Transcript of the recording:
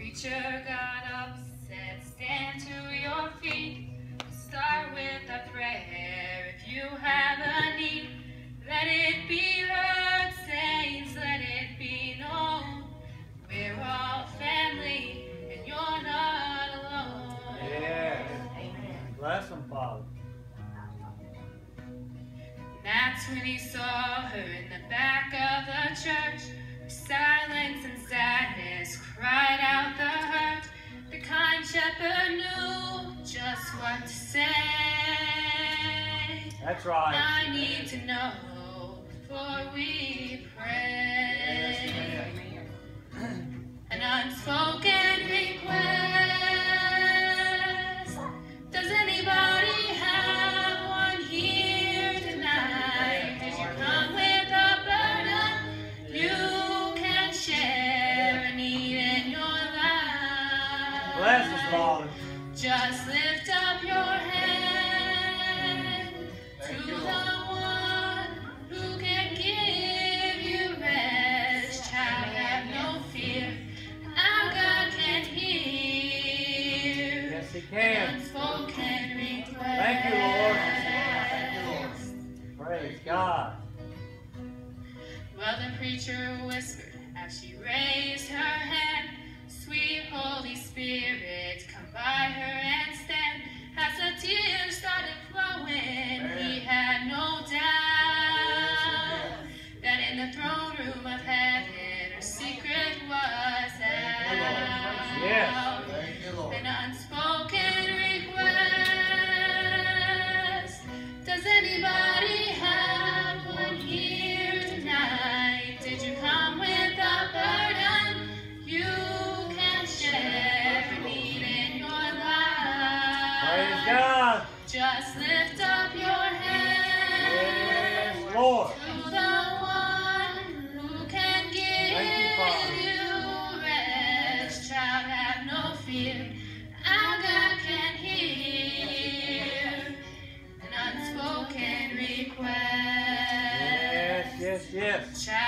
Preacher got up, said, stand to your feet. Start with a prayer. If you have a need, let it be heard, saints, let it be known. We're all family, and you're not alone. Yes. Amen. Bless them, Father. That's when he saw her in the back of the church. Silence and sadness cried out the hurt. The kind shepherd knew just what to say. That's right. I need to know before we pray. An unspoken request. Does anybody have one here tonight? Did you come with a burden? You can share a need in your life. Bless us, Father. Just lift up your hand to the one who can give you rest. Child, have no fear. Our God can hear. Yes, He can. Unspoken request. Thank you, Lord. Praise God. Well, the preacher whispered as she raised her hand, sweet Holy Spirit, come by her and stand. As the tears started flowing, he had no doubt that in the throne room of heaven her secret was out. Yes. An unspoken request. Does anybody have one here tonight? Did you come with a burden? You can share a need in your life. Praise God. Just lift up your hand Yes, Lord. to the one who can give you rest. Child, have no fear. Our God can hear an unspoken request. Yes. Child,